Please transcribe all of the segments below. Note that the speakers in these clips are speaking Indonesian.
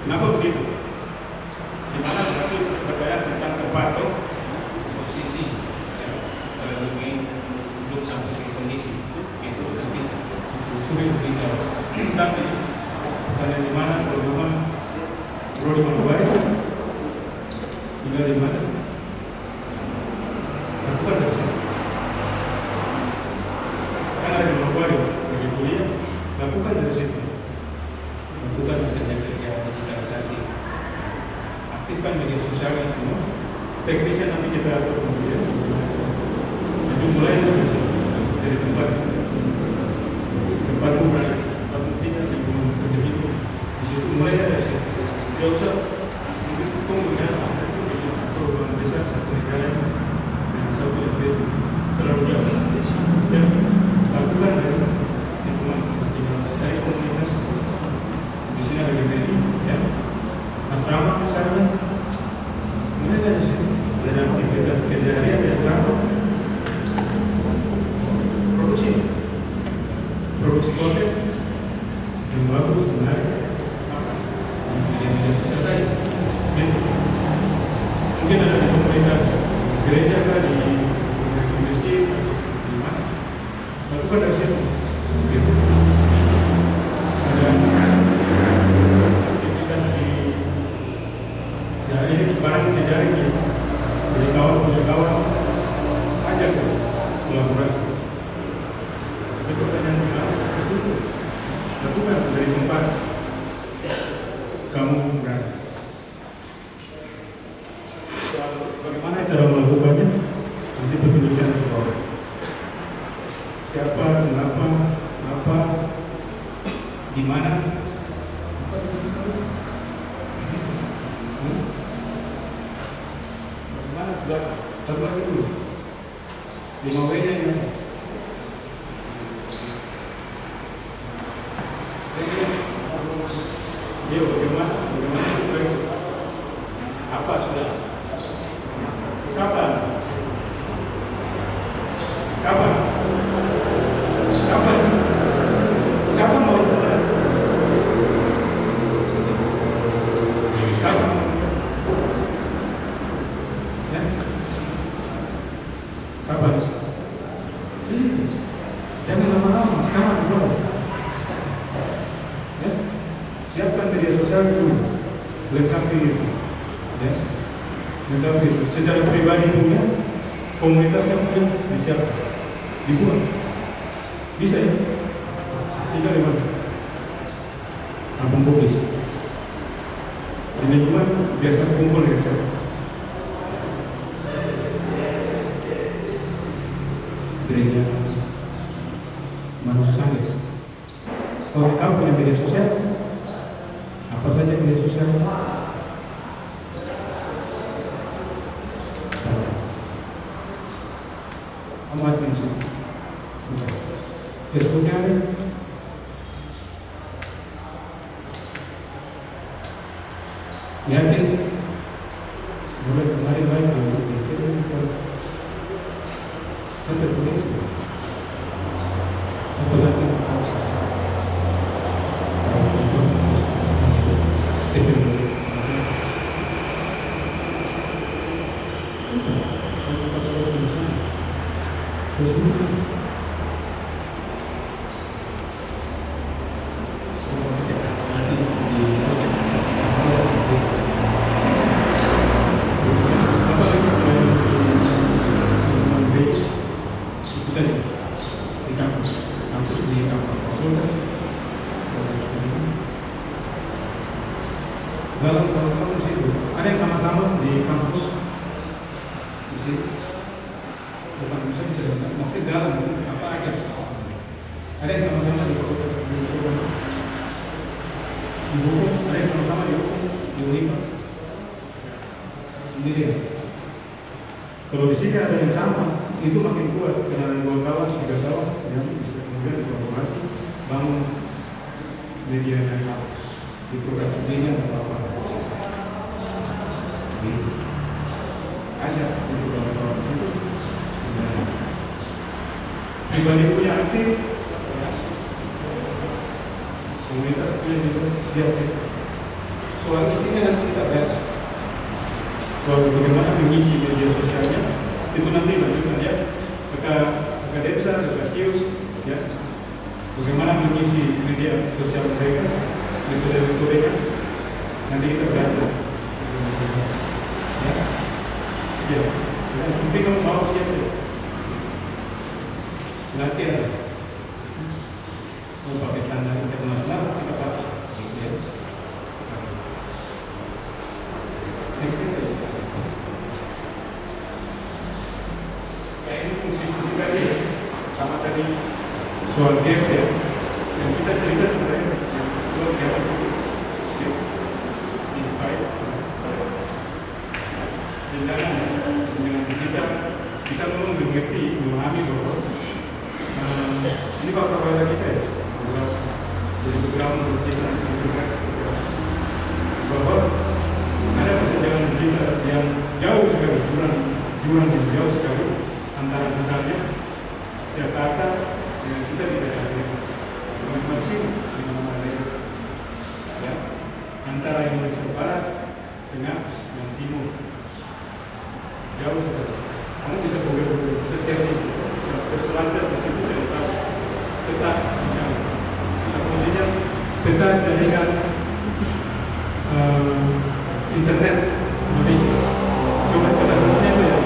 Kenapa begitu? Dimana berarti berbayar tentang terpatok posisi ya, mungkin belum sampai di kondisi itu sulit dijawab. Tapi karena dimana kalau memang Rodi Manokwari tinggal di mana? Lakukan dari sana. Kan ada di Manokwari bagi kuliah, lakukan dari situ. Lakukan kerja-kerja digitalisasi, aktifkan media sosial semua. Teknisnya nanti kita atur kemudian. Jadi mulai dari tempat berada, tempat tidak di kerja itu. Di situ mulai dari situ. Tidak usah kemudian perubahan desa satu negara dengan satu FPSB terlalu jauh. Dan lakukan dari lingkungan dari komunitas. Di sini ada GPI, ya, asrama misalnya, mulai dari sini, dari aktivitas keseharian di asrama, produksi konten yang bagus, menarik, yang selesai. Mungkin ada di komunitas gereja kan, di masjid, di mana, lakukan dari situ. Barang dijaring ya, dari kawan punya kawan, ajak kolaborasi. Itu pertanyaan gimana? Itu lakukan dari tempat kamu berada. Soal bagaimana cara melakukannya, nanti petunjuknya di bawah. Siapa, kenapa, apa, di mana? Satu lagi dulu 5 W-nya ini dia bagaimana apa sudah kapan mau mulai kapan ya kapan? Jangan lama-lama, sekarang dulu. Ya, siapkan media sosial dulu, lengkapi itu. Ya, lengkapi itu. Secara pribadi punya, komunitasnya punya, disiapkan, dibuat. Bisa ya? Tinggal di mana? Kampung Bugis. Ini cuma biasa kumpul ya, siapa? Gereja Manuk Sangit. Kalau kamu punya media sosial, apa saja media sosial? Amat sih. Facebooknya ada. Yakin? Mulai kemarin baik sampai tulis satu lagi dalam kampus itu ada yang sama-sama di kampus di sini. Bukan bisa diceritakan, maksudnya dalam apa aja. Ada yang sama-sama di fakultas di hukum, ada yang sama-sama di hukum, di UNIPA sendiri. Kalau di sini ada yang sama, itu makin kuat karena 2 kawan, 3 kawan yang bisa kemudian kolaborasi bangun media yang sama di program studinya atau apa. ada itu kawan-kawan di sini. Pribadi punya aktif, ya. Komunitas punya juga dia aktif. Soal isinya nanti kita lihat. Soal bagaimana mengisi media sosialnya itu nanti lanjutkan ya. Ke desa, ke Sius, ya. Bagaimana mengisi media sosial mereka, metode-metodenya nanti kita belajar. Ya, ya. Yang penting kamu mau siapa? Latihan. Mau pakai standar internasional kita pakai. Ya. Next saja. Kayak ini fungsi-fungsi tadi ya, sama tadi soal gap ya, yang kita cerita sebenarnya soal gap itu divide, sedangkan kita perlu mengerti, memahami bahwa ini faktor bahasa kita ya, jadi background kita bahwa ada kesenjangan digital yang jauh sekali, jurang yang jauh sekali antara misalnya Jakarta dengan kita di daerah masing-masing di mana-mana ya, antara Indonesia Barat dengan yang Timur jauh sekali. Kamu bisa bisa share bisa berselancar di situ cerita peta misalnya, kemudian peta jaringan internet Indonesia. Coba kita lihat ya,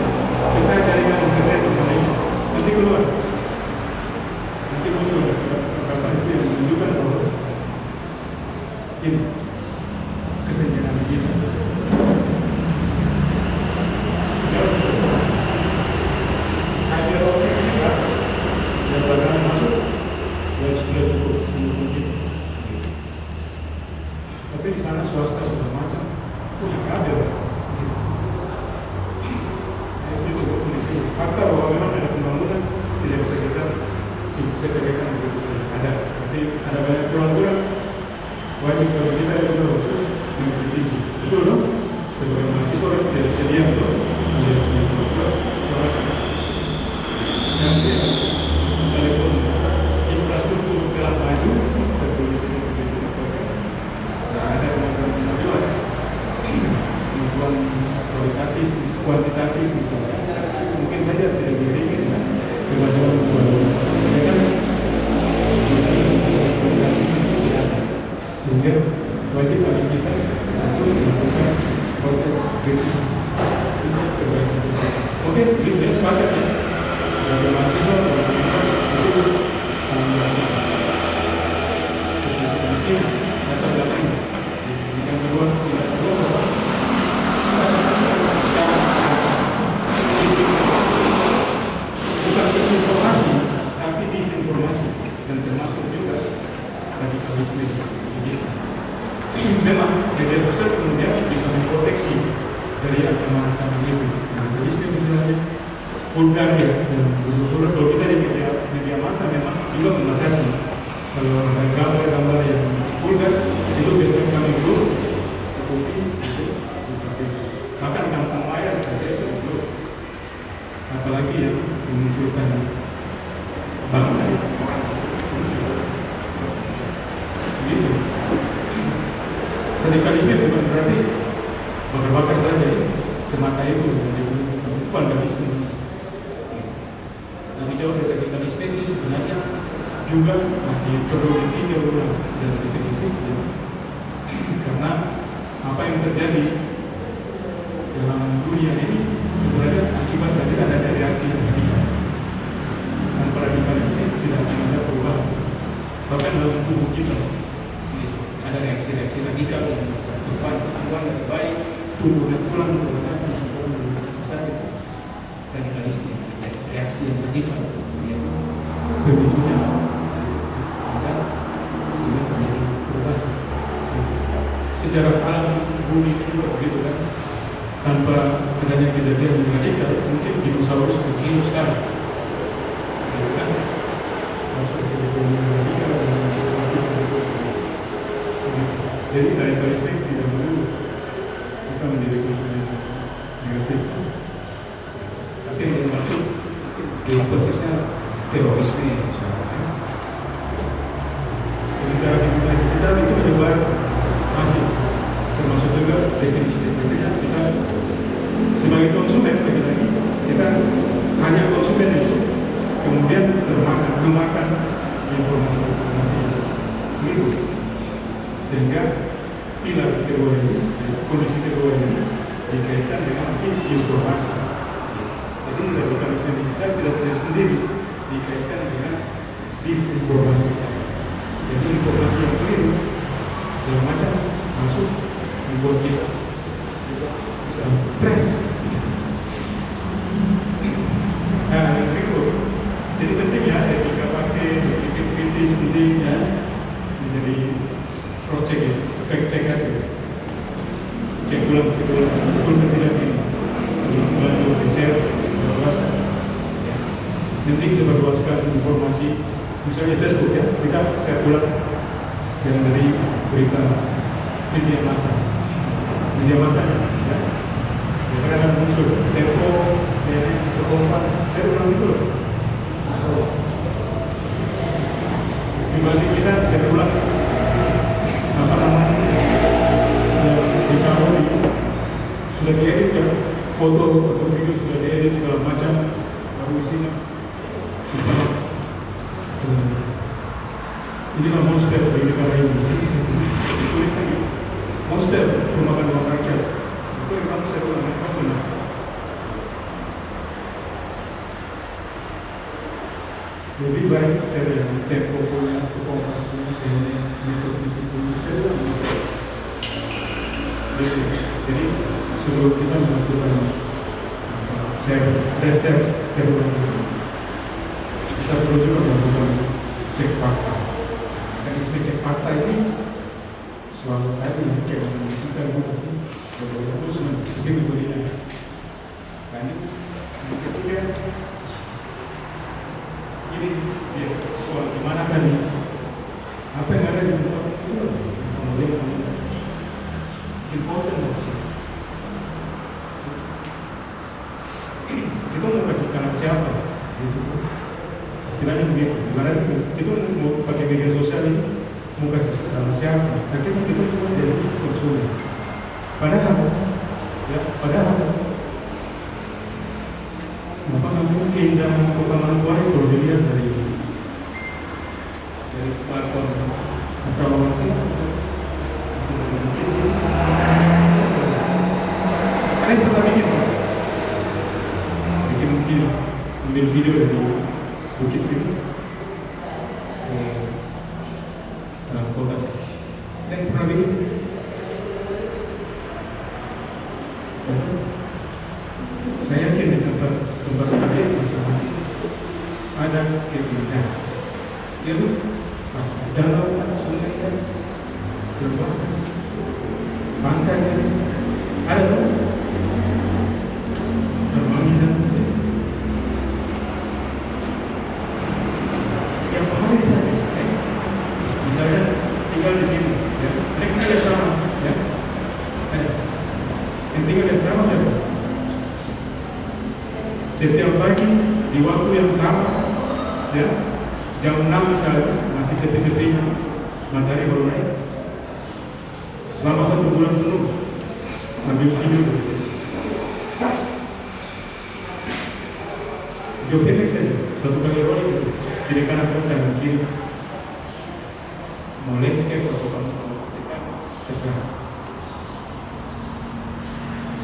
peta jaringan internet Indonesia nanti keluar. Nanti muncul beberapa itu yang menunjukkan bahwa ini kesenjangan digital. Saya optik juga yang bakalan masuk dan sudah cukup mungkin. Tapi di sana swasta sudah macam punya kabel. Itu kondisi fakta bahwa memang ada pembangunan tidak bisa kita sepelekan begitu ada. Tapi ada banyak kurang-kurang. Wajib bagi kita itu mengkritisi. Betul dong? Sebagai mahasiswa tidak bisa diam dong. Ada yang kurang-kurang. Sekalipun infrastruktur telah maju, seperti disini ada kemajuan kualitatif, kuantitatif misalnya, mungkin saja tidak diiringi dengan kemajuan sehingga wajib bagi kita untuk melakukan proses kritis untuk kebaikan kita. Oke, kita sepakat ya. Sebagai mahasiswa, itu kondisi latar belakang. Yang kedua, tidak perlu bukan disinformasi, tapi disinformasi dan termasuk juga radikalisme. Memang media sosial kemudian bisa memproteksi dari ancaman-ancaman itu. Radikalisme misalnya vulgar ya, kalau kita di media massa memang juga membatasi. Kalau ada gambar-gambar yang vulgar itu biasanya kami dulu kopi itu bahkan gampang layar saja itu dulu, apalagi yang memunculkan bangsa gitu. Radikalisme bukan berarti bakar-bakar saja semata itu vandalisme. Lebih jauh dari radikalisme sih sebenarnya juga masih perlu ditinjau ulang dan definitif ya. Karena apa yang terjadi dalam dunia ini sebenarnya akibat dari adanya reaksi radikal. Dan radikalisme tidak akan ada perubahan. Bahkan dalam tubuh kita ada reaksi-reaksi radikal yang bertujuan yang baik, tumbuh dan pulang berbagai besar radikalisme, reaksi yang radikal. Pemicunya agar ini terjadi perubahan. Secara alam bumi juga begitu kan, tanpa adanya kejadian radikal mungkin dinosaurus masih hidup sekarang. Kan? Masuk ke kejadian radikal jadi radikalisme tidak perlu kita menjadi konsumen negatif. memakan informasi keliru, sehingga pilar kedua ini, kondisi kedua ini dikaitkan dengan disinformasi. Jadi radikalisme digital tidak sendiri dikaitkan dengan disinformasi. Jadi informasi yang keliru yang macam masuk membuat kita bisa stres. Nah, yang berikut, jadi pentingnya etika pakai, berpikir kritis pentingnya menjadi project ya, fact check aja, cek ulang, betul tidak ini sebelum lanjut di share, sebarluaskan. Ya. Penting sebarluaskan informasi, misalnya Facebook ya, kita share ulang yang dari berita media massa ya. Karena akan muncul Tempo, Kompas, saya ulang itu loh. Dibanding kita saya ulang apa namanya di kamar itu sudah diedit ya, foto atau video sudah diedit segala macam, lalu isinya ini lah monster dari negara ini. Jadi saya tulis lagi monster pemakan uang rakyat. Itu yang kamu saya ulang kamu benar. Lebih baik saya yang Tempo punya, Kompas punya, saya metode punya, saya ulang. Jadi sebelum kita melakukan saya ulang, kita perlu juga melakukan cek fakta. Mekanisme cek fakta ini selalu tadi cek kita sih beberapa terus mungkin begini. Nah ini ketiga ini dia soal gimana kan apa yang ada di tempat itu kemudian important sih. Kita mau kasih cara siapa? Gitu. Sekiranya begitu. Gimana itu mau pakai media sosial ini mau kasih cara siapa? Tapi kita cuma jadi konsumen. Padahal apa namanya keindahan keuangan luar itu kalau dilihat dari platform kalau saya ada yang pernah bikin ambil video dari bukit sini dalam kota. Ada yang pernah bikin? Saya yakin di tempat kalian masing-masing ada keindahan. Itu masuk dalam sungai dan pantai ada tuh berwangi dan yang hari saja. Misalnya tinggal di sini, ya, tinggal di asrama, ya, yang tinggal di asrama saja. Setiap pagi di waktu yang sama, ya, jam 6 misalnya masih sepi-sepinya matahari baru naik. Selama 1 bulan penuh ambil video. Video pendek saja, 1 kali roll itu kiri kanan kanan kiri. Mau landscape atau kamu terserah.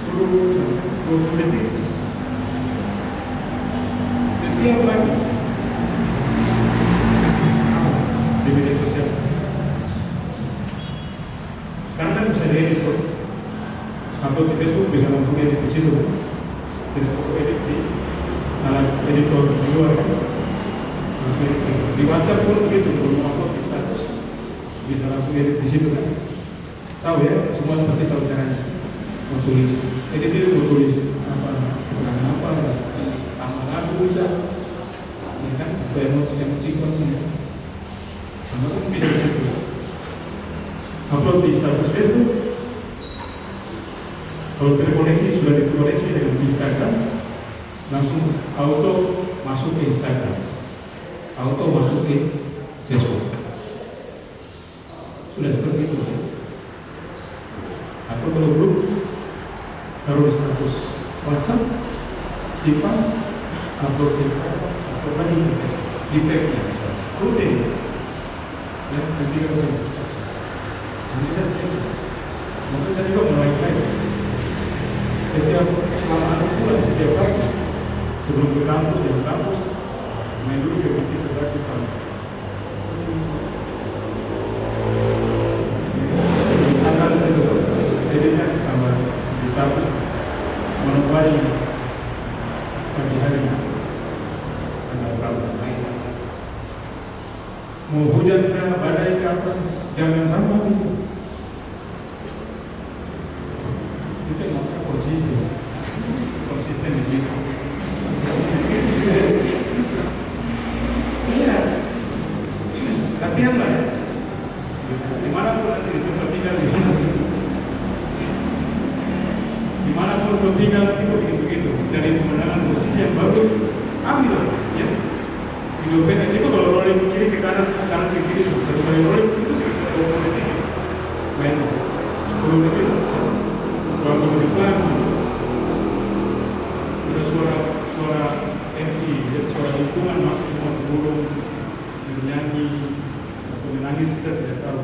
10 sampai 20 detik. Setiap pagi di media sosial. Sekarang kan bisa diedit kok. Upload di Facebook bisa langsung edit di situ. Tidak perlu edit di editor di luar. Di WhatsApp pun begitu, kalau mau upload di status bisa langsung edit di situ kan. Tahu ya, semua pasti tahu caranya. Mau tulis, edit itu mau tulis apa, tambah lagu bisa. Ya kan, saya mau emoticon sama pun bisa di situ. Upload di status Facebook. Kalau terkoneksi sudah dikoneksi dengan Instagram, langsung auto masuk ke Instagram, auto masuk ke Facebook. Sudah seperti itu. Atau kalau grup, taruh di status WhatsApp, simpan, upload ke Instagram, upload lagi ke Facebook. defeknya, rutin, ya, ketika saya bisa cek, maka saya juga mulai baik. Setiap selama 6 bulan, setiap pagi, sebelum ke kampus, di kampus, main dulu ke PT sebelah kita. Misalkan saya juga, editnya tambah di status, menuai pagi hari. Mau hujan kah, badai kah, apa, jangan sampai itu. Itu yang makanya konsisten di situ. Iya, latihan lah ya. Dimanapun nanti di tempat tinggal di sana, dimanapun kau tinggal itu begitu. Dari pemandangan posisi yang bagus, ambil ya. Video pendek itu kalau rolling ke kiri ke kanan ke kiri, satu kali rolling itu sekitar 20 detik. Main 10 detik. Kalau pelan, ada suara MV, ya, suara lingkungan masuk ke burung, bernyanyi atau menangis kita tidak tahu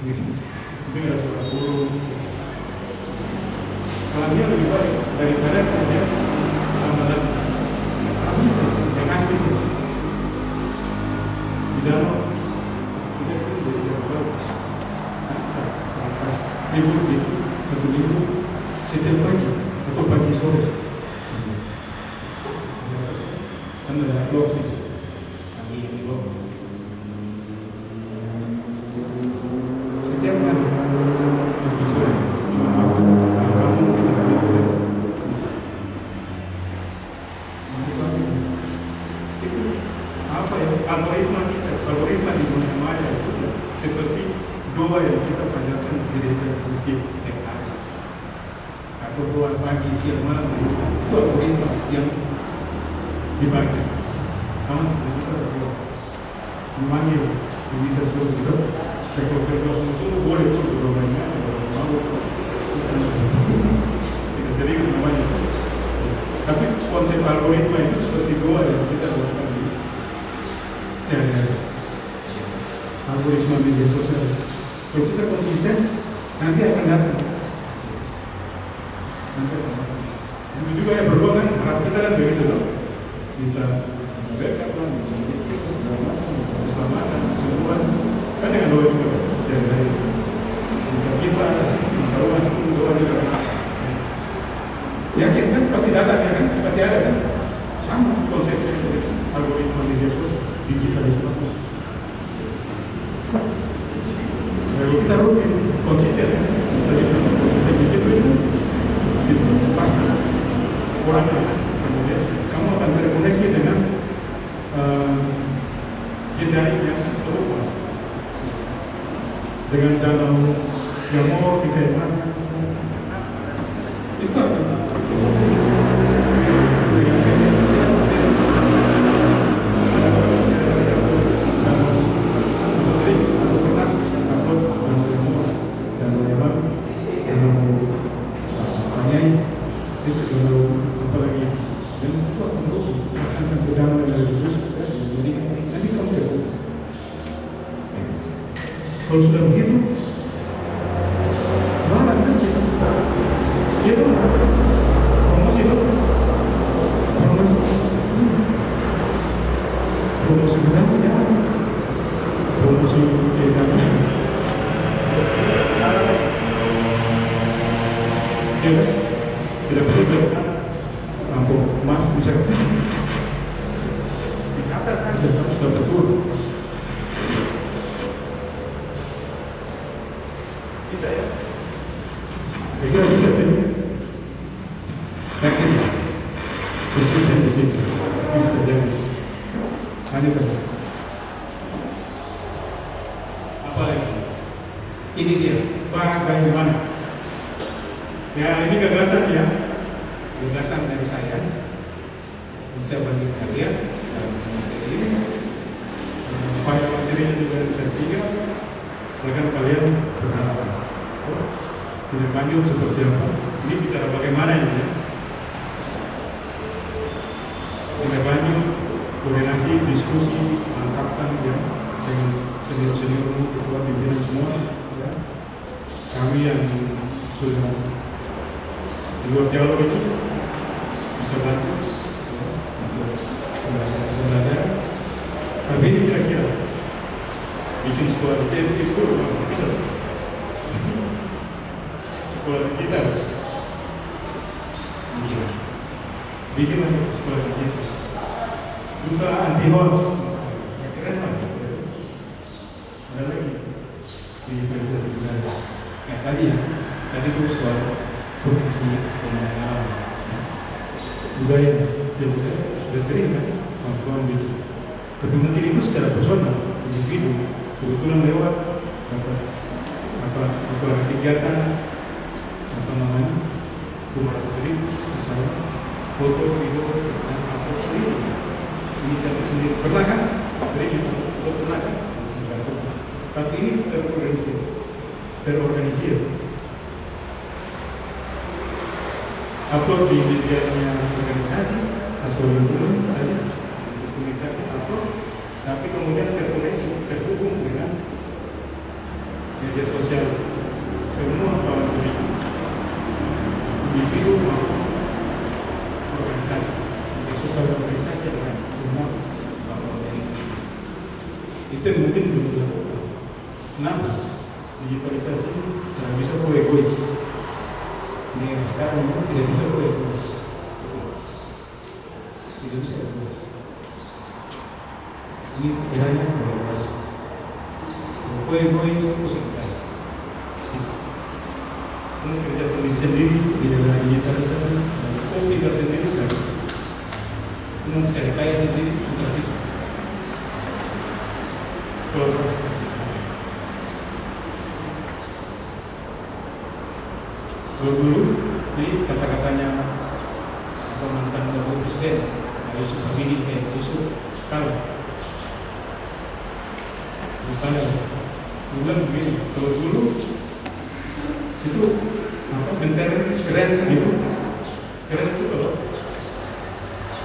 gitu. Itu ada suara burung. Kalau dia lebih baik daripada dia amalan yang asli sih. Di dalam tidak sih tidak tahu. Dia satu minggu setiap pagi atau pagi sore. Kan ada blog nih, kami yang blog. Setiap hari pagi sore. Kamu kita bisa. Itu apa ya? Algoritma di dunia maya itu seperti doa yang kita panjatkan di gereja masjid setiap hari. Atau doa pagi, siang, malam itu algoritma yang dibaca. Sama seperti kita berdoa, memanggil kita suruh berdoa. Kalau berdoa sungguh-sungguh boleh itu berdoanya, kalau mau bisa tidak serius namanya. Tapi konsep algoritma itu seperti doa yang kita lakukan di sehari-hari. Algoritma media sosial. Kalau kita konsisten, nanti akan datang. Itu juga ya berdoa kan, harap kita kan begitu loh. Kita backup lah, kita segala macam, keselamatan, semua. Kan dengan doa juga, dari kita, doa juga. Yakin kan, pasti datang ya kan, pasti ada kan. Sama konsepnya algoritma media sosial, digitalisasi. Kalau kita rutin, konsisten, konsisten di situ itu pasti orang kemudian kamu akan terkoneksi dengan jejaring yang serupa, dengan danau yang mau dikaitkan itu akan kalau sudah begitu, mana kan kita? Itu promosi itu, promosi bedanya, promosi bedanya. Ya, tidak perlu lampu emas bisa. Wisata saja harus sudah betul. Bisa ya? Saya bisa jadi yakin konsisten di sini bisa jadi hanya kan apa lagi? Ini dia bagaimana? Ya ini gagasan ya, gagasan dari saya bagi kalian dan materi ini, file materinya juga saya tinggal, akan kalian berhadapan. Tidak lanjut seperti apa? Ini bicara bagaimana ini ya? Tidak lanjut koordinasi diskusi. diskusi, mantapkan ya dengan senior-senior, ketua pimpinan semua ya. Kami yang sudah di luar jalur itu bisa bantu untuk belajar. Tapi ini kira-kira bikin sekolah digital itu bisa sekolah digital bikin sekolah digital juga anti hoax ya, keren lah. Ada lagi di organisasi budaya. Nah tadi itu soal profesi pemain budaya sudah sering kan melakukan itu. Tapi mungkin itu secara personal individu kebetulan lewat apa kegiatan apa namanya rumah sendiri misalnya foto video dan upload sendiri inisiatif sendiri pernah kan? Sering pernah kan? Tapi ini terorganisir upload di medianya organisasi atau lingkungan tadi komunikasi upload, tapi kemudian terkoneksi terhubung dengan media sosial semua kawan individu maupun organisasi media sosial organisasi dengan semua itu mungkin belum dilakukan. Kenapa? Digitalisasi tidak bisa egois. Ini sekarang itu tidak bisa egois. Tidak bisa egois. Ini kiranya egois. Egois pusing saya. Kamu kerja sendiri di dalam digitalisasi, kamu tinggal sendiri kan? Kamu cari kaya sendiri sudah bisa. Kalau dulu ini kata-katanya apa mantan Bapak Presiden Yusuf Habibie kayak Yusuf kalau bukan bilang begini, kalau dulu itu apa bentar keren gitu, keren itu kalau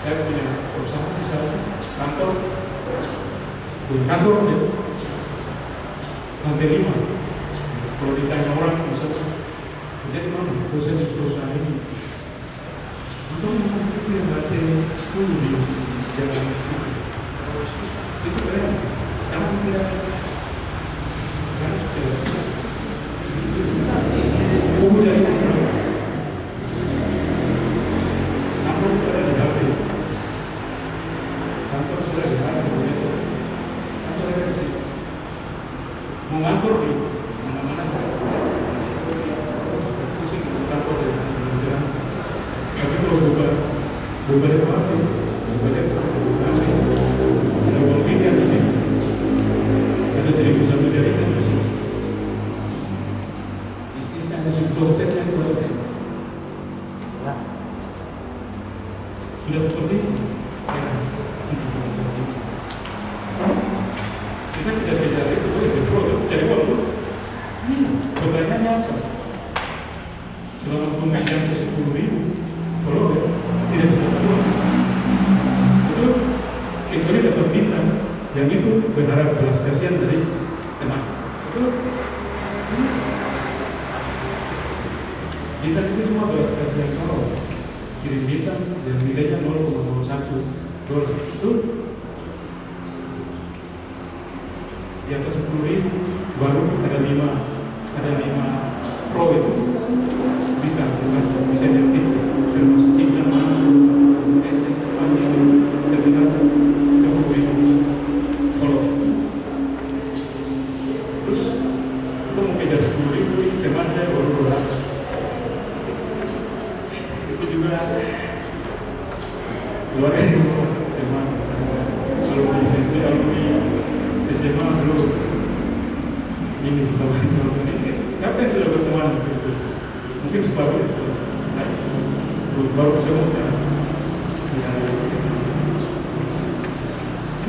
saya punya perusahaan misalnya kantor gitu, lantai 5. Kalau ditanya orang misalnya jadi mana proses perusahaan ini? Atau mungkin yang lantai 10 di jalan itu keren. Sekarang tidak. Sekarang sudah. Kemudian kantor sudah di HP. Kantor sudah di HP. Kantor ada di sini. Mau ngantor di mana-mana. Tapi kalau bukan itu apa? Bukan itu ada uang media di sini, ada 1.000 jaringan di sini. Bisnisnya ada 10 hotel yang di sini. Sudah seperti itu. Digitalisasi. Kita tidak beda itu, boleh berproduk, cari uang dulu. Pertanyaannya apa? Selama pemegang 10.000 kalau tidak bisa keluar itu kecuali dapat bintang yang itu berharap belas kasihan dari teman itu bintang itu cuma belas kasihan kalau kirim bintang dan nilainya 0,01 dolar itu di atas 10.000 baru ada 5 pro itu bisa diaktif termasuk iklan langsung essence panjang sertifikat 10.000 follow terus itu mungkin dari 10.000 teman saya baru 200 itu juga luar biasa teman kalau di SMP alumni SMA dulu ini sesama siapa yang sudah berteman mungkin separuh baru semua sekarang ini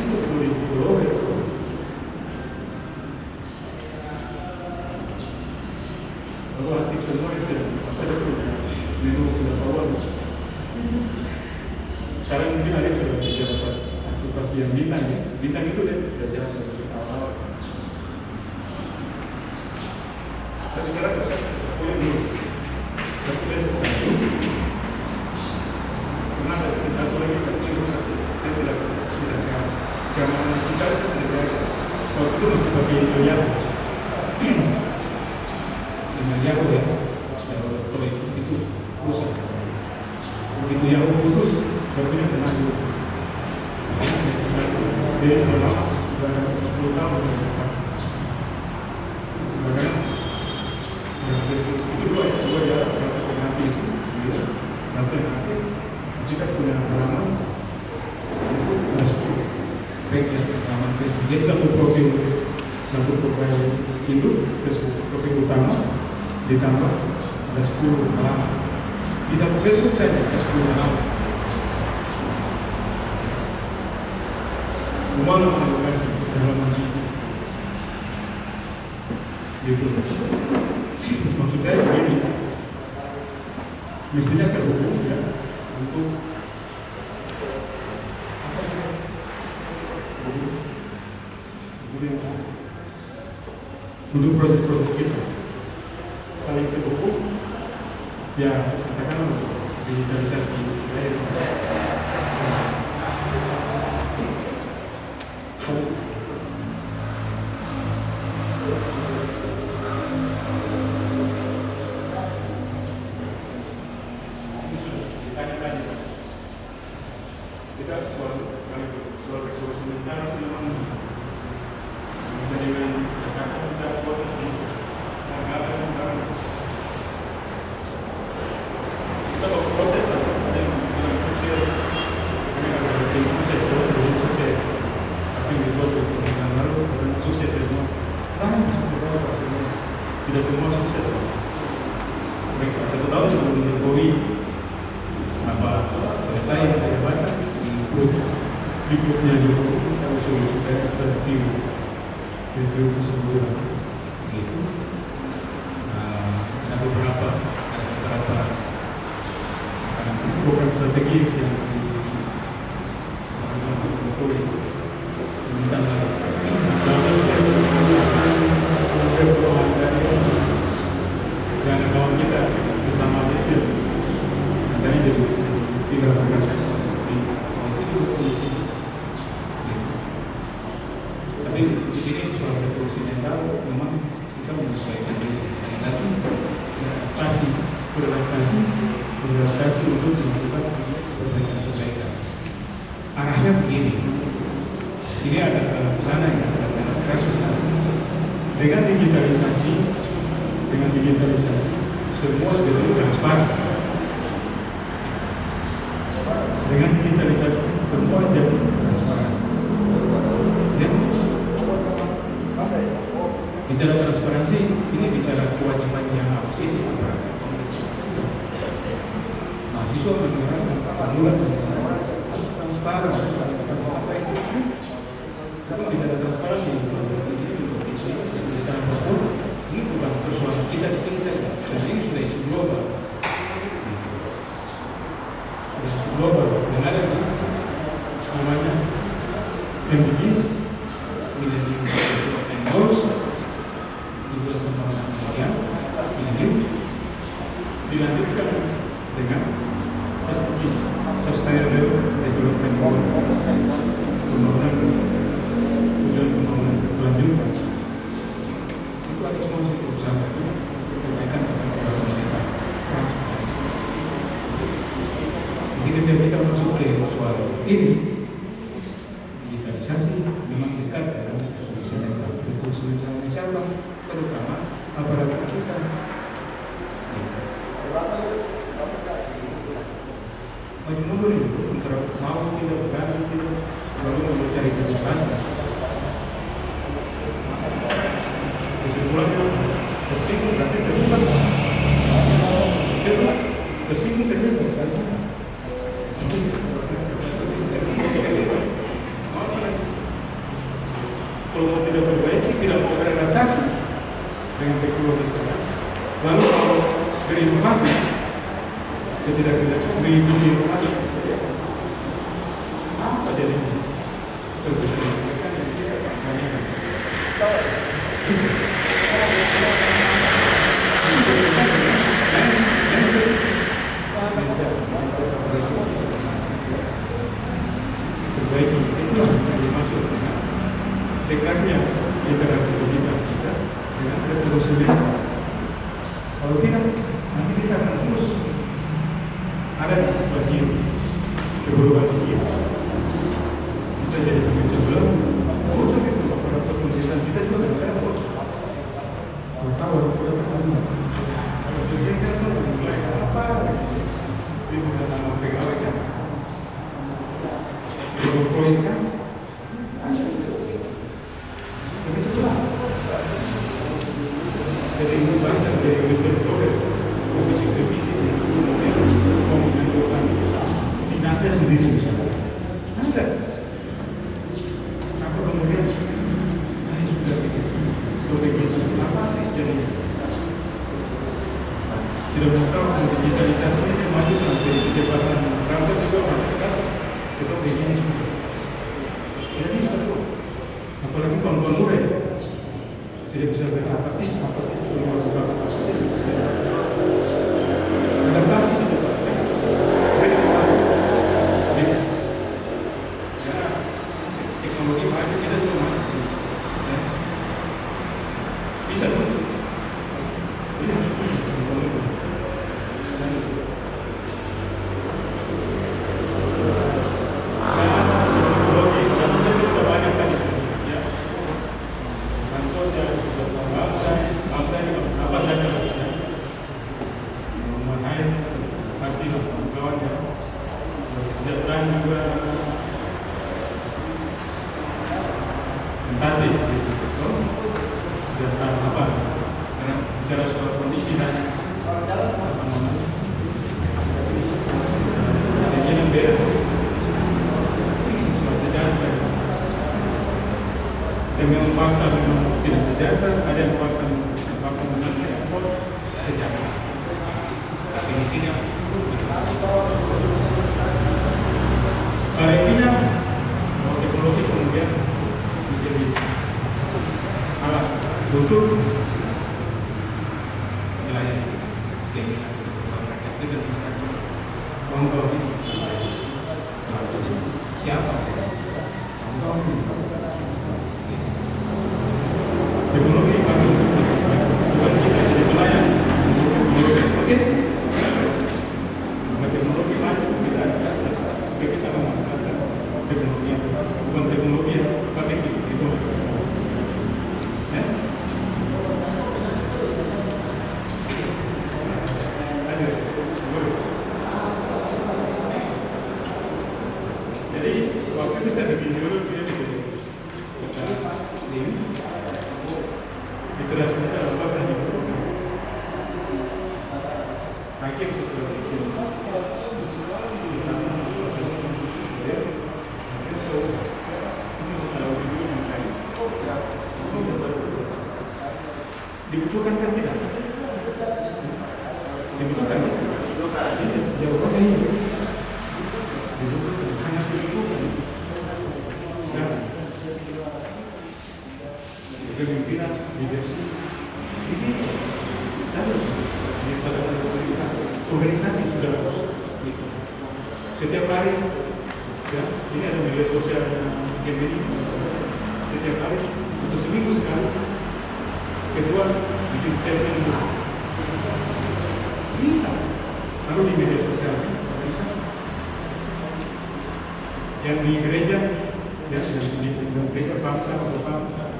10.000 dolar lalu aktif semua ada menu sudah awal sekarang mungkin ada sudah bisa dapat aktivasi yang bintang ya. Bintang itu dia sudah jalan dari awal-awal. Saya bicara ke saya dulu. Tapi saya satu. Karena ada satu lagi tapi rusak. Saya tidak jangan kita tidak. Waktu itu masih pakai Yoya. Dengan Yahoo ya. Kalau itu rusak. Begitu Yahoo putus, saya punya kena dulu. Dia sudah lama, sudah 10 tahun. Bahkan itu dua ya, satu nanti itu, satu nanti jika punya halaman itu ada 10 fake ya, halaman fake. Jadi satu profil itu profil utama ditambah ada 10 halaman. Di satu Facebook saja ada 10 halaman. Semua mengedukasi dalam itu. Gitu. Maksud saya begini, mestinya terhubung ya untuk proses-proses kita saling terhubung ya, katakanlah digitalisasi kita soal revolusi mental itu memang dengan Jakarta bisa buat negara kita mau protes lah, ada yang bilang sukses, sukses, tapi itu yang lalu sukses semua, sukses apa semua, tidak semua sukses. Mereka 1 tahun sebelum Jokowi selesai jabatan di grupnya Jokowi, saya usul supaya review sebulan gitu. Ada beberapa program strategis yang Jokowi tentang dan kawan kita bersama dia katanya jadi 3% itu polisi. Tapi di sini soal revolusi mental memang kita menyesuaikan diri. Tapi beradaptasi untuk melakukan perbaikan. Arahnya begini. Ini ada ke sana ya, ada keras ke sana. Dengan digitalisasi semua jadi transparan. Dengan digitalisasi semua jadi transparan. Ya. Bicara transparansi, ini bicara kewajiban yang harus ini mahasiswa menggunakan formula harus transparan, apa itu? Kalau tidak ada transparansi, ini bukan persoalan kita di sini saja, dan ini sudah isu global. Isu global, dan ada namanya MDGs, Millennium Development Goals, itu pembangunan manusia, ini dilanjutkan dengan SDGs, Sustainable Development Goals, pembangunan berkelanjutan. Itu ada semua usaha itu berkaitan dengan pemerintah transparansi. Begitu kita masuk ke soal ini, digitalisasi memang dekat dengan revolusi mental siapa, terutama aparatur kita. Maju mundur itu antara mau tidak berani tidak, lalu mencari bahasa. Kesimpulannya tersinggung berarti terlibat. Tersinggung terlibat saya. Kalau mau tidak berbaiki, tidak mau beradaptasi dengan teknologi sekarang, lalu kalau berinovasi, setidak-tidaknya mengikuti inovasi, apa jadinya? bisa disampaikan dan tidak tanyakan. Terbaik itu yang dimaksud dekatnya literasi digital kita dengan revolusi mental. Kalau tidak, nanti kita akan terus ada di situasi ini perubahan ini. Kita jadi pemecah belah, bocor itu aparatur pemerintahan kita juga kadang-kadang bocor. Tahu orang punya kalau sebagian kan masih mulai apa? Dia bisa sama pegawai kan? Kalau poin kan? Tapi cepat. Jadi ini bahasa dari Mr. Robert, revisi, kemudian menentukan dinasnya sendiri misalnya. Ada. Apa kemudian? Ini sudah begitu. Apa artis jadi? Tidak mau tahu digitalisasi ini maju sampai kecepatan berapa juga masih kasar. Kita begini sudah. Jadi satu. Apalagi kawan-kawan muda tidak bisa berapatis adaptasi saja Pak. Adaptasi. Ya, teknologi maju kita juga maju. Ya. Bisa dong. Ini harus dengan fakta memang tidak sejahtera, ada yang fakta sejahtera. Definisinya intinya teknologi kemudian menjadi alat untuk melayani keinginan rakyat dengan contoh ini siapa contoh teknologi kami bukan kita jadi pelayan oke teknologi maju kita ada kita memanfaatkan teknologi bukan teknologi yang pakai itu ya ada jadi waktu bisa begini dulu dia ini literasi kita apa kan dibutuhkan hakim seperti itu dibutuhkan kan tidak dibutuhkan jawabannya ini dibutuhkan sangat dibutuhkan sekarang kepemimpinan leadership ini dan organisasi sudah harus setiap hari ya ini ada media sosial yang ini setiap hari untuk seminggu sekali kedua bikin statement bisa lalu di media sosial organisasi yang di gereja ya di gereja bangsa atau bangsa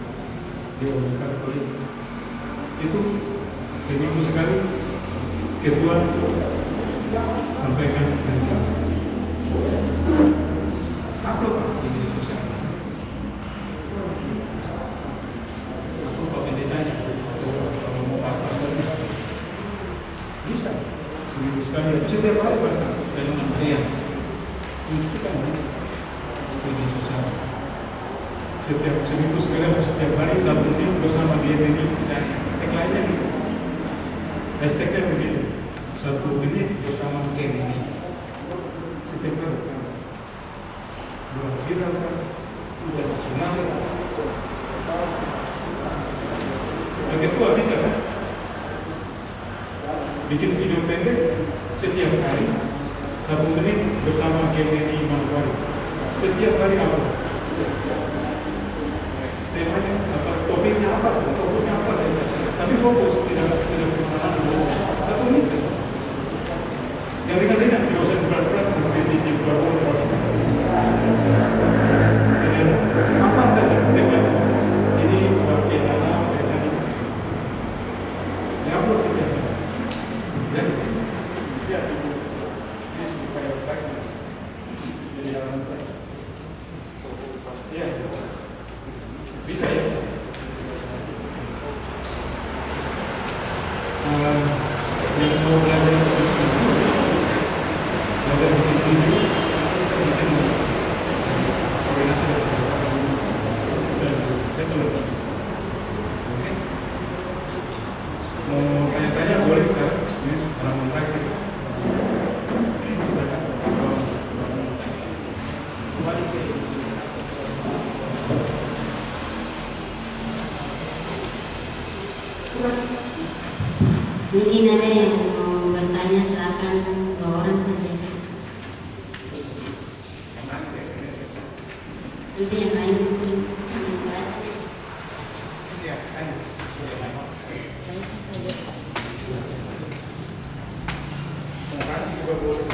di organisasi politik itu seminggu sekali ketua sampaikan tentang upload di media sosial atau pendetanya kalau mau apa bisa seminggu sekali itu setiap hari bahkan dalam harian menunjukkan media sosial setiap seminggu sekali atau setiap hari satu tim bersama dia ini misalnya hashtag lainnya gitu hashtagnya begitu 1 menit bersama game ini setiap hari viral kan udah bikin video pendek setiap hari 1 menit bersama GMNI Manokwari. Setiap hari apa? Temanya apa? Topiknya apa saja? Fokusnya apa saja? Tapi fokus tidak kemana-mana. 1 menit. Yang ringan-ringan, tidak usah berat-berat kompetisi keluar terus. Apa saja temanya? Ini sebagai tanam tadi. Yang upload saja. Ya, ya itu. Ini supaya baik. Jadi halaman baik. Ya, bisa ya. Yang mau belajar mau tanya-tanya boleh sekarang. Ini halaman terakhir. Mungkin ada yang mau bertanya, silakan 2 orang saja. Nanti yang lain mungkin Terima juga boleh.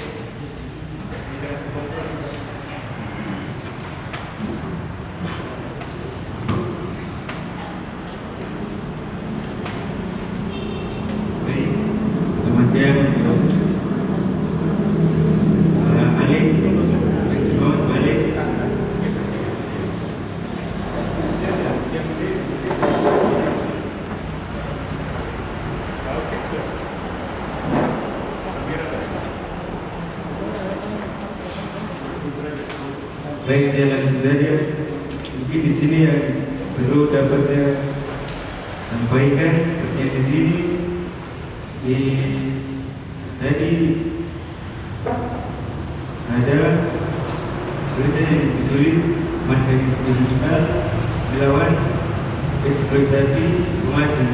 Selamat siang. Alik. Oh, balik. Baik, saya langsung saja. Mungkin di sini yang perlu dapat saya sampaikan seperti di sini. Tadi ada berita yang ditulis mekanisme digital melawan eksploitasi informasi.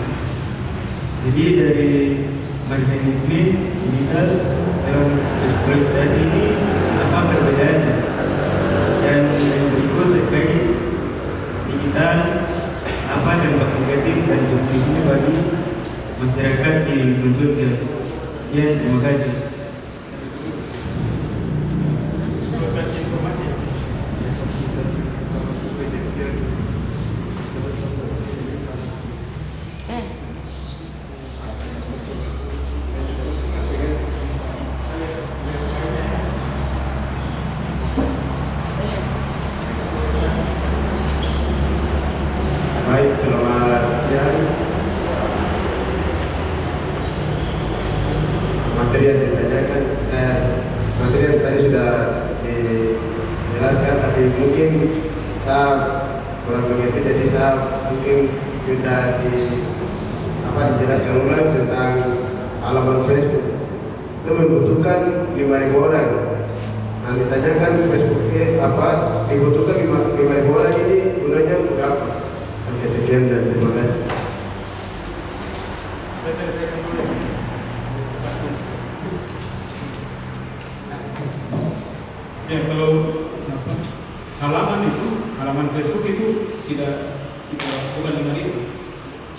Jadi dari mekanisme digital melawan eksploitasi ini apa perbedaannya? Dan yang berikut terkait digital, apa dampak negatif dan positifnya bagi masyarakat di lingkungan sosial. Ya, terima kasih. Baik, selamat siang. Materi yang ditanyakan, materi yang tadi sudah dijelaskan, tapi mungkin saya kurang mengerti, jadi saya mungkin sudah dijelaskan ulang tentang halaman Facebook. Itu membutuhkan 5.000 orang. Nah, ditanyakan Facebooknya apa? Dibutuhkan 5.000 orang ini gunanya untuk apa? Oke, sekian dan terima kasih. Saya selesaikan dulu. Ya, kalau halaman Facebook itu tidak bukan 5.000,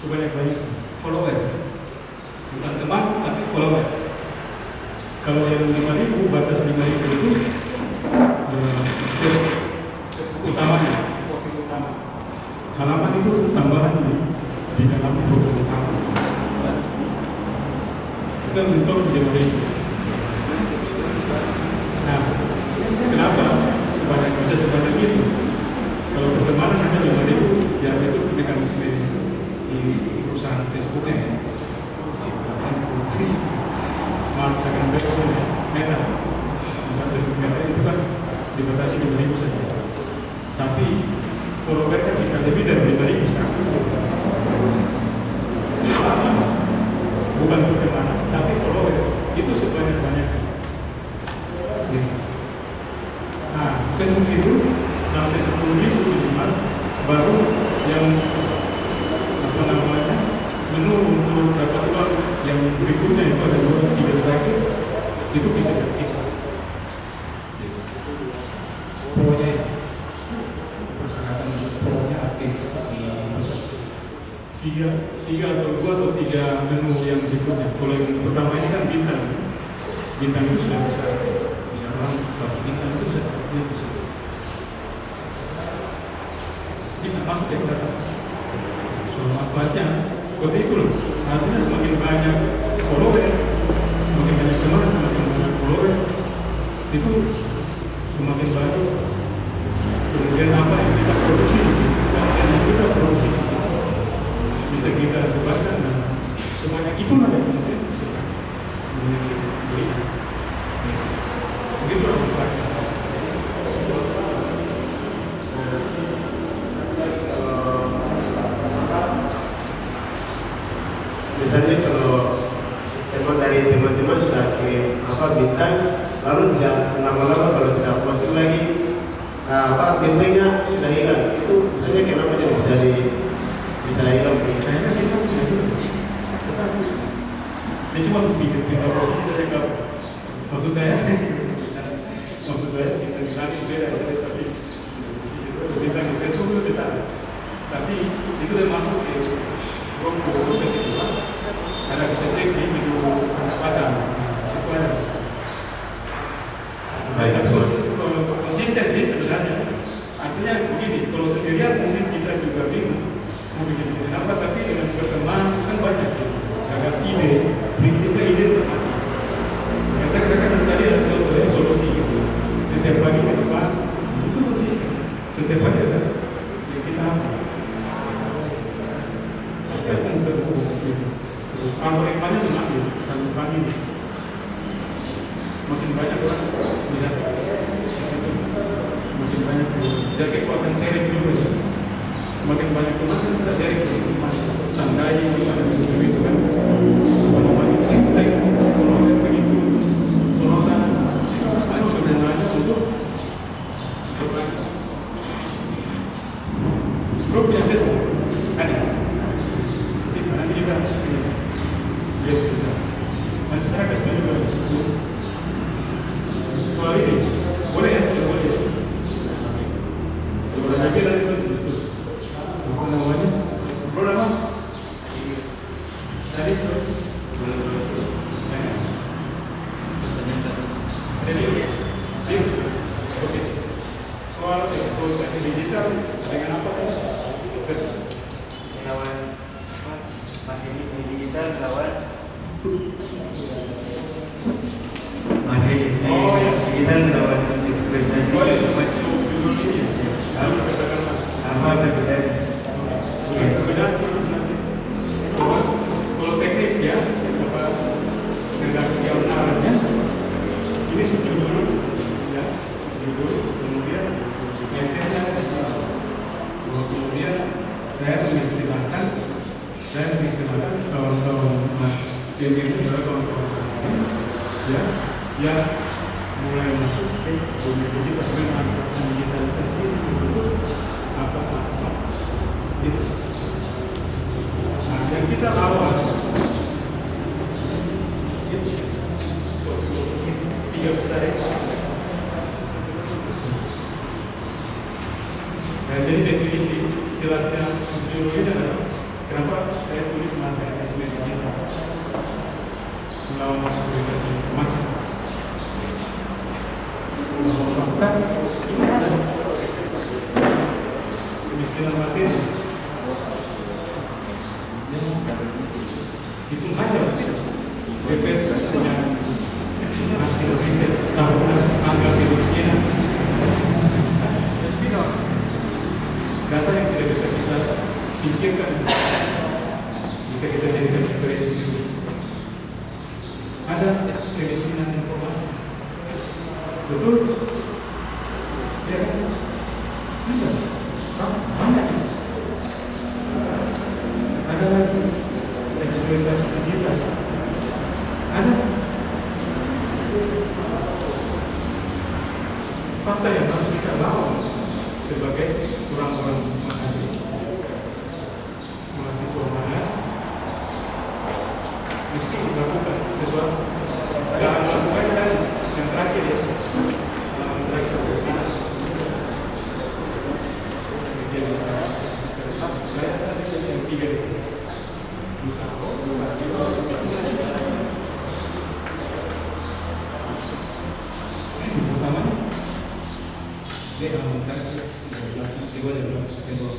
sebanyak-banyak follower, bukan teman tapi follower. Kalau yang 5.000, batas 5.000 itu Facebook utamanya, profil utama. Halaman itu tambahan di dalam profil utama. Itu bentuk 5.000. Nah, kenapa bisa sebanyak itu? Kalau pertemanan hanya 5.000, ya itu mekanisme di perusahaan Facebooknya ya. Misalkan Facebook Meta, Facebook Meta itu kan dibatasi 5.000 saja. Tapi follower kan bisa lebih dari 5.000 sekarang. Bukan pertemanan, tapi follower itu sebanyak-banyaknya. Nah, kan begitu sampai 10.000 minimal, baru yang menu untuk dapat uang yang berikutnya itu ada 2-3 terakhir itu bisa diaktifkan. Pokoknya persyaratan pokoknya aktif di tiga atau tiga menu yang berikutnya. Kalau yang pertama ini kan bintang itu sudah bisa orang bagi bintang itu bisa masuk ke dalam. Soal manfaatnya seperti itu loh. Artinya semakin banyak follower, semakin banyak teman, semakin banyak follower, itu semakin banyak. Kemudian apa yang kita produksi, yang kita produksi bisa kita sebarkan dan sebanyak itulah yang kemudian begitu lah manfaatnya. Misalnya kalau dari teman-teman sudah kirim bintang, lalu tidak lama-lama kalau tidak posting lagi bintangnya sudah hilang, itu misalnya kenapa dia bisa hilang? Kayaknya kita punya juga, tetapi dia cuma bikin posisi saja kalau maksud saya kita bilang beda tapi bintang di Facebook itu tidak, tapi itu termasuk di grup kedua. Anda bisa cek di video pasang itu ada. Kalau konsisten sih sebenarnya, artinya begini, kalau sendirian mungkin kita juga bingung mau bikin apa, tapi dengan berteman kan banyak gagas ide, prinsipnya ide teman. Saya katakan tadi ada solusi gitu. Setiap pagi ke depan itu konsisten. Setiap pagi ada yang kita pasti akan terhubung. Algoritmanya mengambil sampai pagi ini. Makin banyak orang melihat di situ, makin banyak jadi kekuatan sharing juga. Semakin banyak teman kita sharing teman, tandai itu kan. Kalau banyak like, kalau begitu, sorotan, itu sebenarnya untuk berbagi. Grup yang Facebook ada. Nanti kita masih terangkan juga soal ini boleh ya, tidak boleh. Kalau nanti kita diskusi apa namanya, berapa tadi itu oke, soal eksploitasi digital dengan apa kan? Lawan marketing digital, lawan marketing digital, lawan eksploitasi. Boleh seperti judul ini. Lalu katakan apa perbedaan? Perbedaan sih sebenarnya. Kalau teknis ya, apa redaksi awalnya ini judul, ya judul, kemudian intinya ada sih. Kemudian saya mengistilahkan kawan-kawan tim ini adalah kawan-kawan ya yang mulai masuk ke dunia digital dengan digitalisasi itu apa gitu. Nah, yang kita awal itu 3 besar itu. Nah, jadi definisi jelasnya subjudulnya adalah kenapa saya tulis manajemen digital melawan maskulinitas informasi. Fakta ini ada kemiskinan materi. Hitung aja tidak. BPS punya hasil riset tahunan angka kemiskinan. Data yang tidak bisa kita singkirkan, bisa kita jadikan referensi. Ada kemiskinan informasi, betul? Ya kan? Ada, banyak. Ada lagi eksploitasi digital. Ada. Fakta yang harus kita lawan sebagai orang-orang mahasiswa mana mesti mahasiswa jangan melakukan kan yang terakhir ya, terakhir saya tadi yang 3 itu. Pertama, dia mengangkat dari belakang, kedua dari belakang, kedua.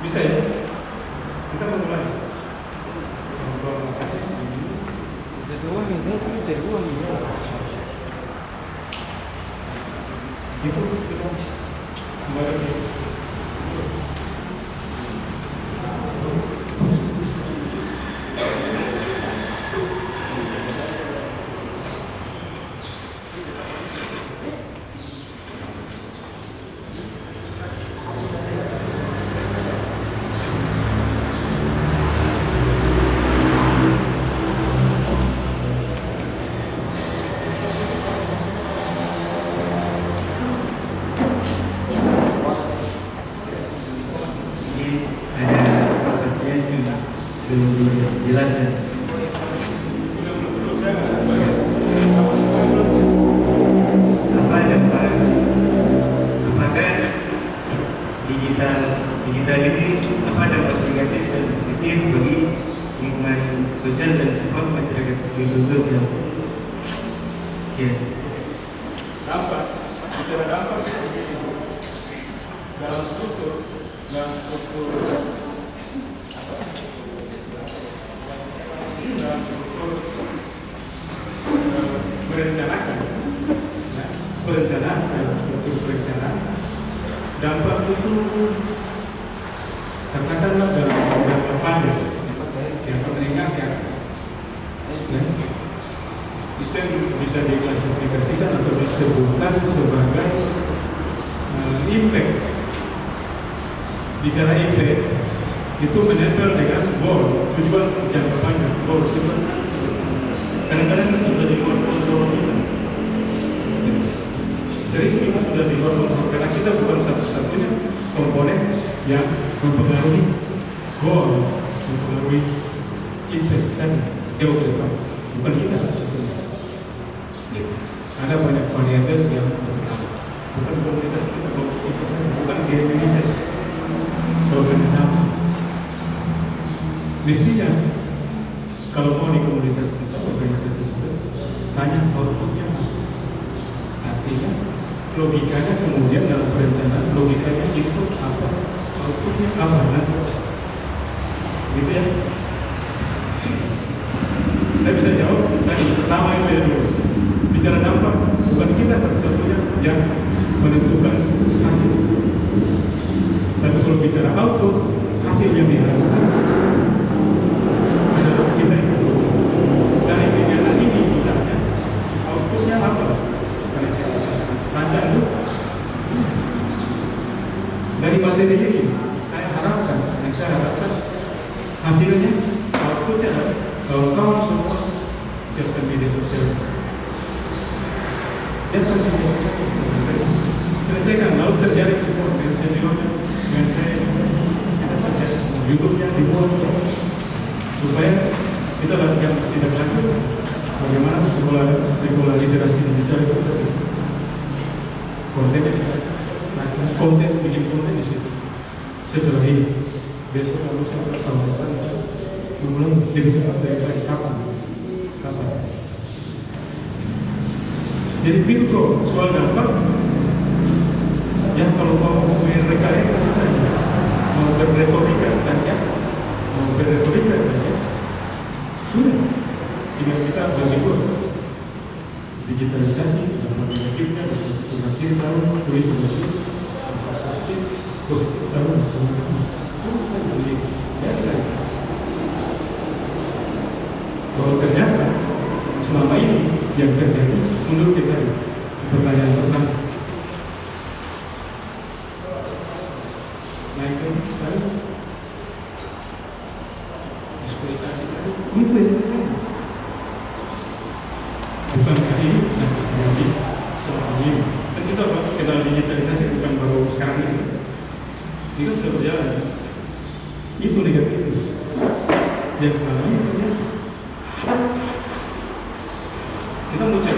Bisa ya? Kita mau mulai. Jadi uang ini, saya cari uang ini. Itu kita kembali. Jelas ya. Apakah digital ini dampak negatif dan positif bagi lingkungan sosial dan masyarakat khususnya? Sekian. Dampak, bicara dampak dalam struktur merencanakan, ya, perencanaan, dampak itu katakanlah dalam jangka panjang, yang menengah ke atas, ya, itu yang bisa diklasifikasikan atau disebutkan sebagai impact. Bicara impact itu menempel dengan goal, tujuan jangka panjang, goal tujuan. Kadang-kadang sudah di luar kontrol kita. Sering kita sudah di luar kontrol karena kita bukan satu-satunya komponen yang mempengaruhi goal, mempengaruhi impact dan jauh ke depan. Bukan kita satu-satunya. Ada banyak variabel yang bukan komunitas kita, bukan di Indonesia. Organisasi. Mestinya kalau mau di komunitas kita, organisasi kita, tanya outputnya apa. Artinya logikanya kemudian dalam perencanaan, logikanya input apa, outputnya apa, nanti gitu ya. Saya bisa jawab tadi pertama itu ya dulu. Bicara dampak, bukan kita satu-satunya yang menentukan hasil. Tapi kalau bicara output, hasil yang diharapkan adalah kita itu. Dari kegiatan ini misalnya, outputnya apa? Rancang itu. Dari materi ini, saya harapkan hasilnya, outputnya adalah kawan-kawan semua siapkan media sosial. Siapkan media sosial. Selesaikan, lalu terjadi semua dengan saya kita baca YouTube-nya dibuat supaya kita tidak lanjut bagaimana sekolah literasi digital itu konten bikin konten di situ. Setelah ini besok harus sampai tahun depan mulai lebih cepat dari kapan. Jadi itu soal dampak. Ya kalau mau main reka-reka saja, mau berretorika saja, sudah. Tinggal kita bagi dua, digitalisasi dan negatifnya sebelah kiri tahu, tulis sebelah kiri positif tahu sebelah kiri. Terus saya beli, bahwa ternyata selama ini yang terjadi menurut kita pertanyaan pertama naikkan sekali eksploitasi tadi itu yang terjadi. Bukan kali ini yang terjadi selama ini. Dan kita kenal digitalisasi bukan baru sekarang ini. Itu sudah berjalan. Itu negatif yang selama ini terjadi. Kita mau cek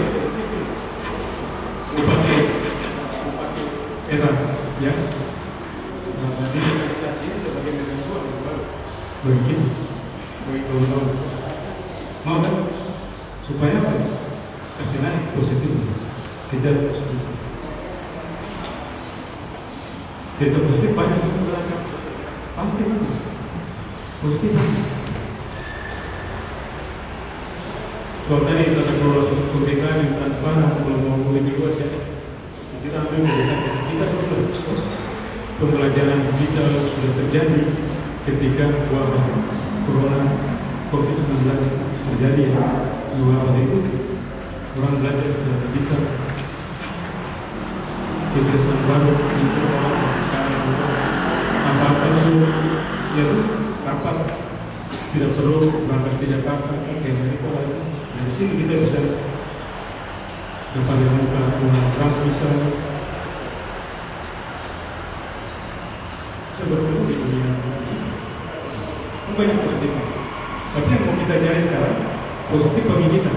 pakai era ya digitalisasi ini sebagai media begini tahun mau kan supaya apa kasih naik positif kita positif banyak pasti positif. Kalau tadi kita sekolah pemerintahan yang tanpa kalau mau negosiasi kita ambil kita terus pembelajaran digital sudah terjadi ketika wabah corona COVID-19 terjadi. Wabah itu orang belajar secara digital. Kebiasaan baru itu sekarang apa-apa ya rapat tidak perlu berangkat ke Jakarta ke Amerika. Di sini kita bisa berpaling muka orang bisa bertemu di dunia banyak positif. Tapi yang mau kita cari sekarang positif bagi kita.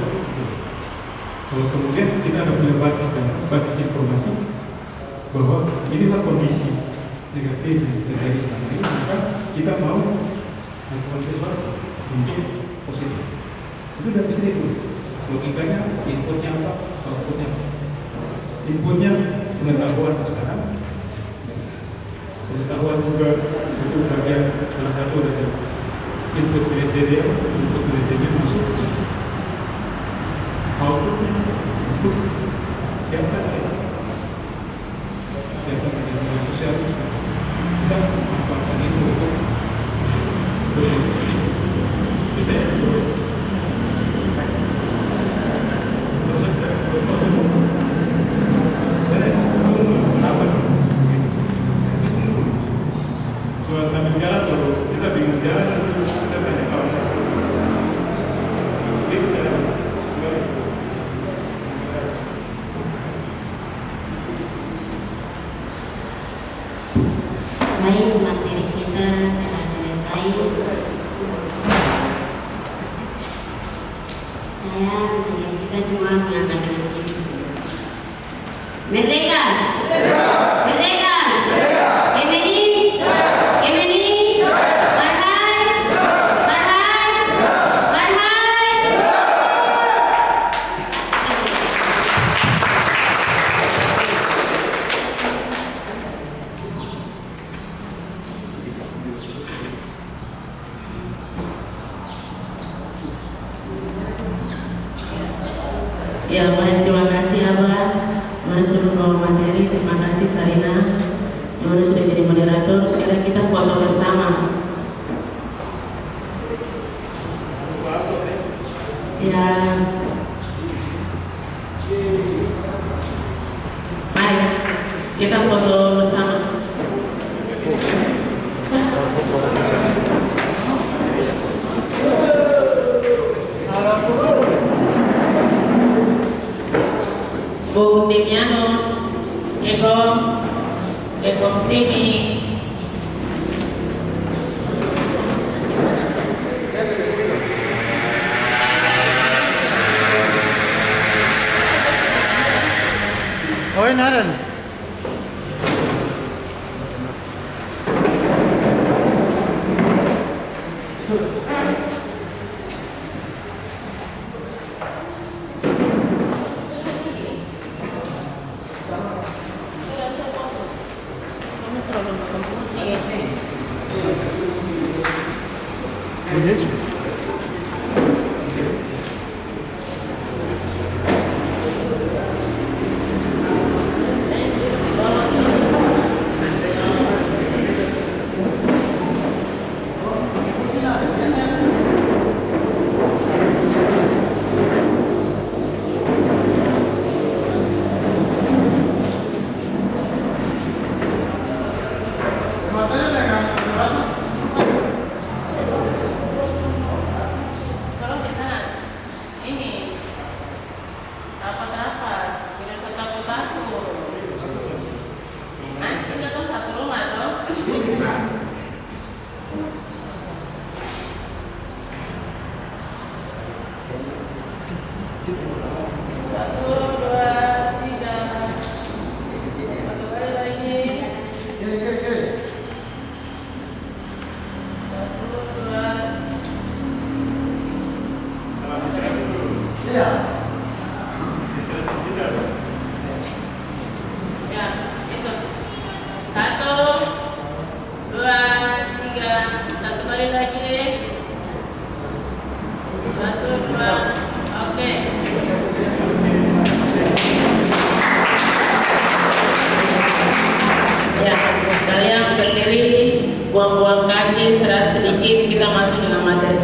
Kalau kemudian kita ada punya basis informasi bahwa inilah kondisi negatif yang terjadi sekarang ini, maka kita mau melakukan sesuatu untuk positif. Itu dari sini tuh logikanya, inputnya apa, outputnya. Inputnya pengetahuan sekarang, pengetahuan juga itu bagian salah satu dari input kriteria untuk kriteria masuk. Outputnya siapa yang media sosial kita manfaatkan itu untuk bisa ya. Soal sambil jalan tuh kita bingung jalan kita tanya kawan. Itu cara. Selain materi kita lain, saya kita cuma mengangkat ini. Merdeka! Merdeka! Kemeni! Kemeni! Marhai! Marhai! Marhai! Ya, baik, terima kasih Abah. Mana sudah bawa materi, terima kasih Sarina. Mana sudah jadi moderator. Sekarang kita foto bersama. Siap. Baik, kita foto bersama. Bung Dimianus, Ekom TV, Oi, Naren. Soalnya di sana ini rapat-rapat, tidak setakut-takut. Nanti kita tuh satu rumah toh. Satu, dua, tiga. Satu kali lagi. Satu, dua. Salam interaksi dulu. Interaksi kita. Ya, itu. Satu, dua, tiga. Satu kali lagi. Satu, dua. Oke. Ya, kalian berdiri, buang-buang kaki, istirahat sedikit, kita masuk dengan materi